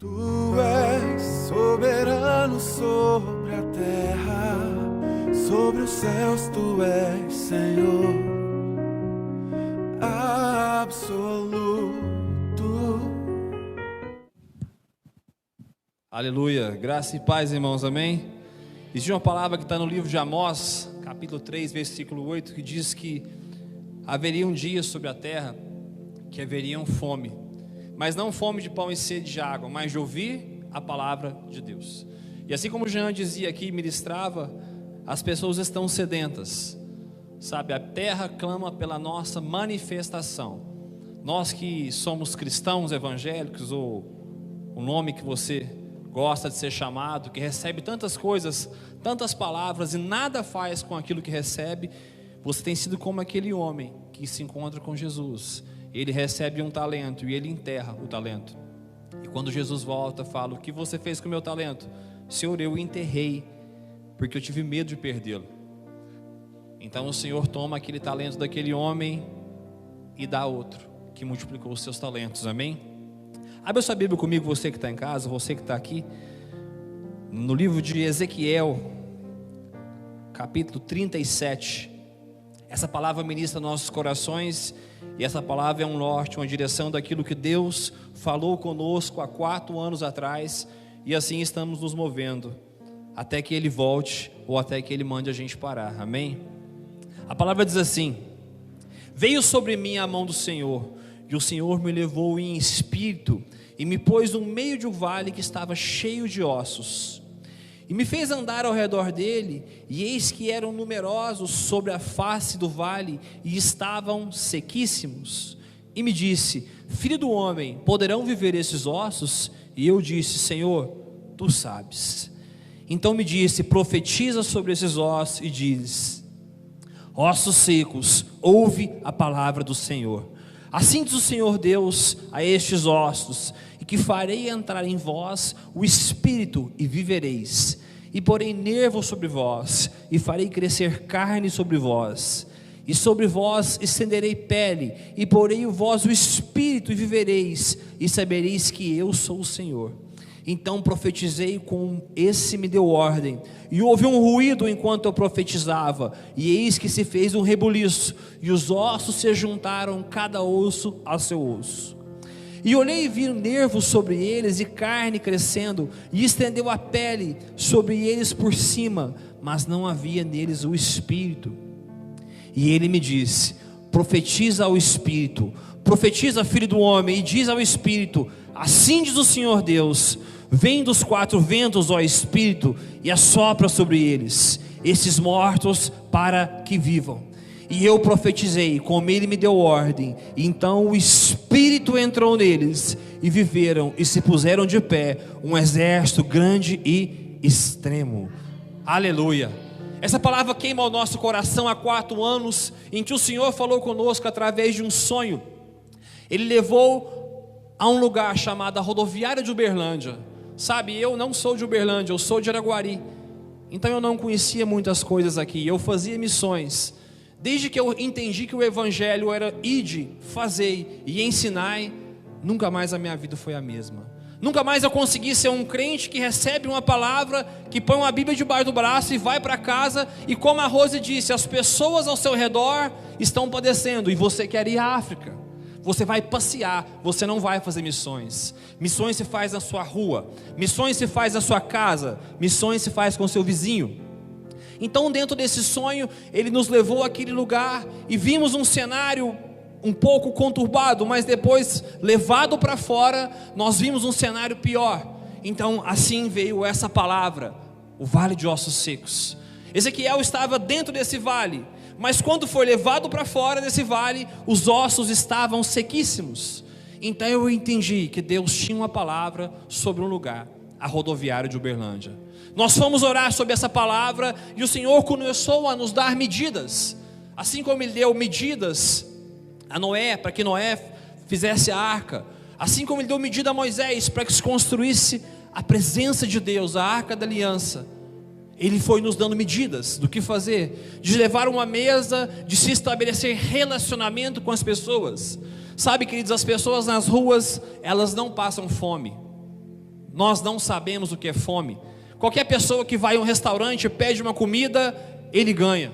Tu és soberano sobre a terra, sobre os céus tu és Senhor absoluto. Aleluia, graça e paz, irmãos, amém? Existe uma palavra que está no livro de Amós, capítulo 3, versículo 8, que diz que haveria um dia sobre a terra que haveriam fome, mas não fome de pão e sede de água, mas de ouvir a palavra de Deus. E assim como Jean dizia aqui, ministrava, as pessoas estão sedentas, sabe? A terra clama pela nossa manifestação. Nós que somos cristãos evangélicos, ou o nome que você gosta de ser chamado, que recebe tantas coisas, tantas palavras e nada faz com aquilo que recebe, você tem sido como aquele homem que se encontra com Jesus. Ele recebe um talento e ele enterra o talento. E quando Jesus volta, fala: o que você fez com o meu talento? Senhor, eu o enterrei, porque eu tive medo de perdê-lo. Então o Senhor toma aquele talento daquele homem e dá outro, que multiplicou os seus talentos, amém? Abre a sua Bíblia comigo, você que está em casa, você que está aqui, no livro de Ezequiel, capítulo 37. Essa palavra ministra nossos corações, e essa palavra é um norte, uma direção daquilo que Deus falou conosco há 4 anos atrás, e assim estamos nos movendo, até que Ele volte, ou até que Ele mande a gente parar, amém? A palavra diz assim: veio sobre mim a mão do Senhor, e o Senhor me levou em espírito, e me pôs no meio de um vale que estava cheio de ossos, e me fez andar ao redor dele, e eis que eram numerosos sobre a face do vale, e estavam sequíssimos. E me disse: filho do homem, poderão viver esses ossos? E eu disse: Senhor, tu sabes. Então me disse: profetiza sobre esses ossos, e diz: ossos secos, ouve a palavra do Senhor. Assim diz o Senhor Deus a estes ossos: e que farei entrar em vós o espírito, e vivereis, e porei nervo sobre vós, e farei crescer carne sobre vós, e sobre vós estenderei pele, e porei em vós o espírito, e vivereis, e sabereis que eu sou o Senhor. Então profetizei com esse me deu ordem, e houve um ruído enquanto eu profetizava, e eis que se fez um rebuliço, e os ossos se juntaram, cada osso ao seu osso. E olhei e vi nervos sobre eles, e carne crescendo, e estendeu a pele sobre eles por cima, mas não havia neles o espírito. E ele me disse: profetiza ao espírito, profetiza, filho do homem, e diz ao espírito: assim diz o Senhor Deus: vem dos 4 ventos, ó espírito, e assopra sobre eles, esses mortos, para que vivam. E eu profetizei, como ele me deu ordem, e então o espírito entrou neles, e viveram, e se puseram de pé, um exército grande e extremo. Aleluia. Essa palavra queima o nosso coração há 4 anos, em que o Senhor falou conosco através de um sonho. Ele levou a um lugar chamado a rodoviária de Uberlândia. Sabe, eu não sou de Uberlândia, eu sou de Araguari, então eu não conhecia muitas coisas aqui. Eu fazia missões, desde que eu entendi que o evangelho era ide, fazei e ensinai, nunca mais a minha vida foi a mesma. Nunca mais eu consegui ser um crente que recebe uma palavra, que põe uma Bíblia debaixo do braço e vai para casa, e como a Rose disse, as pessoas ao seu redor estão padecendo, e você quer ir à África. Você vai passear, você não vai fazer missões. Missões se faz na sua rua, missões se faz na sua casa, missões se faz com seu vizinho. Então, dentro desse sonho, ele nos levou àquele lugar, e vimos um cenário um pouco conturbado, mas depois, levado para fora, nós vimos um cenário pior. Então assim veio essa palavra: o vale de ossos secos. Ezequiel estava dentro desse vale, mas quando foi levado para fora desse vale, os ossos estavam sequíssimos. Então eu entendi que Deus tinha uma palavra sobre um lugar, a rodoviária de Uberlândia. Nós fomos orar sobre essa palavra, e o Senhor começou a nos dar medidas, assim como Ele deu medidas a Noé, para que Noé fizesse a arca, assim como Ele deu medida a Moisés, para que se construísse a presença de Deus, a arca da aliança. Ele foi nos dando medidas do que fazer, de levar uma mesa, de se estabelecer relacionamento com as pessoas. Sabe, queridos, as pessoas nas ruas, elas não passam fome. nós não sabemos o que é fome. Qualquer pessoa que vai a um restaurante e pede uma comida, ele ganha.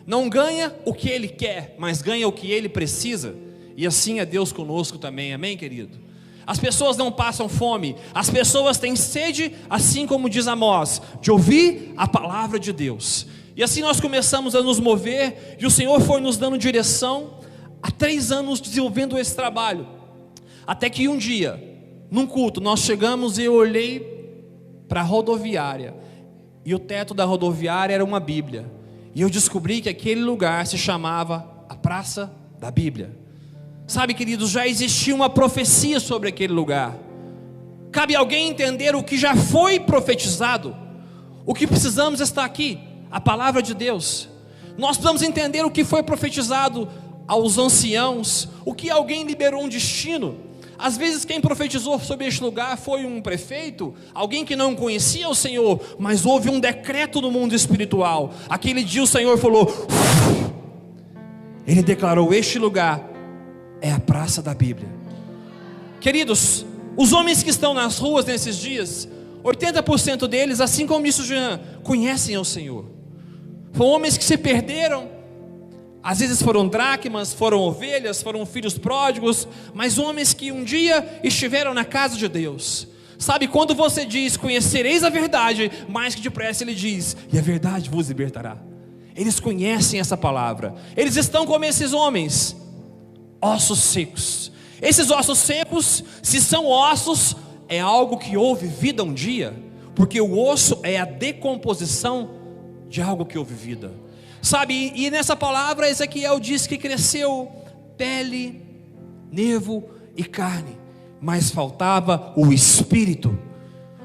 Não ganha o que ele quer, mas ganha o que ele precisa. E assim é Deus conosco também, amém, querido? As pessoas não passam fome, as pessoas têm sede, assim como diz Amós, de ouvir a palavra de Deus. E assim nós começamos a nos mover, e o Senhor foi nos dando direção, há 3 anos desenvolvendo esse trabalho. Até que um dia, num culto, nós chegamos e eu olhei para a rodoviária, e o teto da rodoviária era uma Bíblia, e eu descobri que aquele lugar se chamava a Praça da Bíblia. Sabe, queridos, já existia uma profecia sobre aquele lugar. Cabe alguém entender o que já foi profetizado. O que precisamos está aqui, a palavra de Deus. Nós precisamos entender o que foi profetizado aos anciãos, o que alguém liberou um destino. Às vezes quem profetizou sobre este lugar foi um prefeito, alguém que não conhecia o Senhor, mas houve um decreto no mundo espiritual. Aquele dia o Senhor falou, Ele declarou: este lugar é a praça da Bíblia. Queridos, os homens que estão nas ruas nesses dias, 80% deles, assim como disse o Jean, conhecem o Senhor. Foram homens que se perderam. Às vezes foram dracmas, foram ovelhas, foram filhos pródigos, mas homens que um dia estiveram na casa de Deus. Sabe, quando você diz, conhecereis a verdade, mais que depressa Ele diz, e a verdade vos libertará. Eles conhecem essa palavra. Eles estão como esses homens, ossos secos. Esses ossos secos, se são ossos, é algo que houve vida um dia, porque o osso é a decomposição de algo que houve vida. Sabe, e nessa palavra Ezequiel diz que cresceu pele, nervo e carne, mas faltava o Espírito.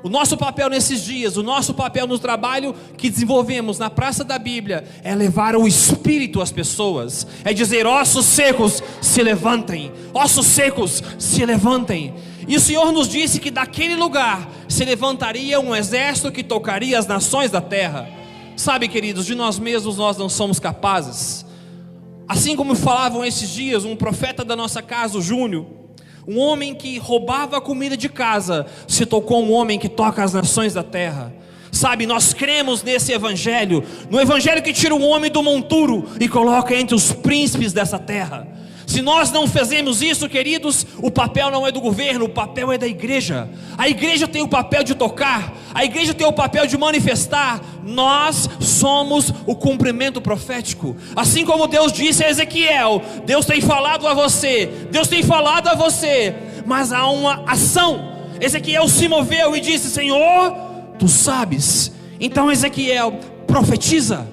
O nosso papel nesses dias, o nosso papel no trabalho que desenvolvemos na Praça da Bíblia é levar o Espírito às pessoas, é dizer: ossos secos, se levantem, ossos secos, se levantem. E o Senhor nos disse que daquele lugar se levantaria um exército que tocaria as nações da terra. Sabe, queridos, de nós mesmos nós não somos capazes. Assim como falavam esses dias, um profeta da nossa casa, o Júnior, um homem que roubava a comida de casa, se tocou um homem que toca as nações da terra. Sabe, nós cremos nesse evangelho, no evangelho que tira o homem do monturo e coloca entre os príncipes dessa terra. Se nós não fazemos isso, queridos, o papel não é do governo, o papel é da igreja. A igreja tem o papel de tocar, a igreja tem o papel de manifestar. Nós somos o cumprimento profético. Assim como Deus disse a Ezequiel, Deus tem falado a você, Deus tem falado a você, mas há uma ação. Ezequiel se moveu e disse: Senhor, tu sabes. Então Ezequiel profetiza,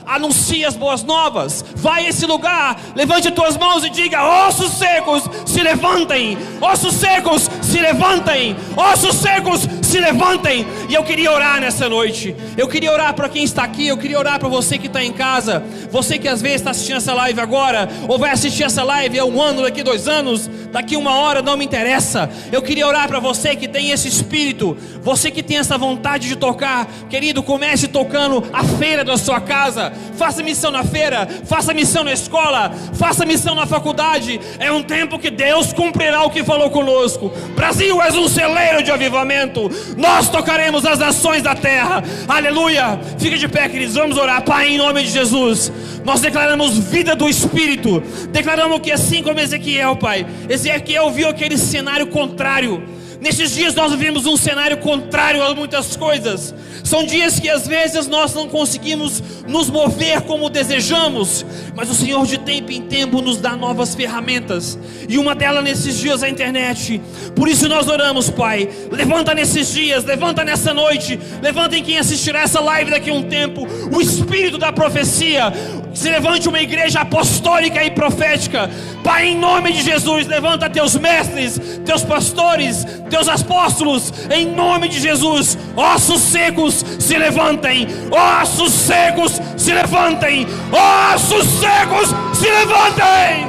anuncia as boas novas. Vai a esse lugar, levante tuas mãos e diga: ossos secos, se levantem. Ossos secos, se levantem. Ossos secos, se levantem. E eu queria orar nessa noite. Eu queria orar para quem está aqui. Eu queria orar para você que está em casa. Você que às vezes está assistindo essa live agora, ou vai assistir essa live há 1 ano, daqui 2 anos, daqui 1 hora, não me interessa. Eu queria orar para você que tem esse espírito, você que tem essa vontade de tocar. Querido, comece tocando a feira da sua casa. Faça missão na feira, faça missão na escola, faça missão na faculdade. É um tempo que Deus cumprirá o que falou conosco. Brasil, és um celeiro de avivamento. Nós tocaremos as nações da terra. Aleluia. Fique de pé, queridos, vamos orar. Pai, em nome de Jesus, nós declaramos vida do Espírito. Declaramos que assim como Ezequiel, Pai, Ezequiel viu aquele cenário contrário. Nesses dias nós vivemos um cenário contrário a muitas coisas. São dias que às vezes nós não conseguimos nos mover como desejamos, mas o Senhor de tempo em tempo nos dá novas ferramentas, e uma delas nesses dias é a internet. Por isso nós oramos, Pai, levanta nesses dias, levanta nessa noite, levanta em quem assistirá essa live daqui a um tempo, o espírito da profecia. Se levante uma igreja apostólica e profética. Pai, em nome de Jesus, levanta teus mestres, teus pastores, teus apóstolos, em nome de Jesus. Ossos secos, se levantem. Ossos secos, se levantem. Ossos secos, se levantem.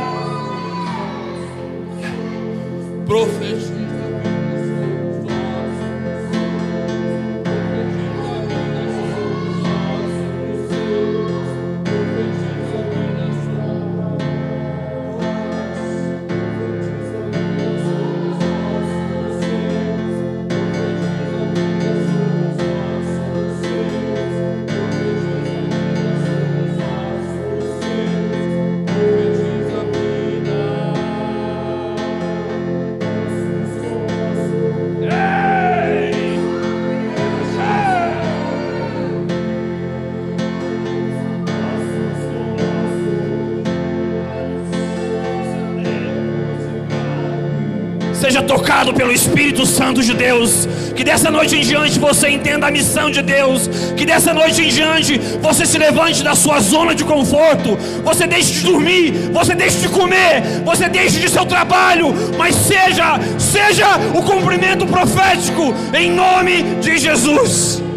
Profecia. seja tocado pelo Espírito Santo de Deus. Que dessa noite em diante você entenda a missão de Deus. Que dessa noite em diante você se levante da sua zona de conforto. Você deixe de dormir, você deixe de comer, você deixe de seu trabalho, mas seja o cumprimento profético em nome de Jesus.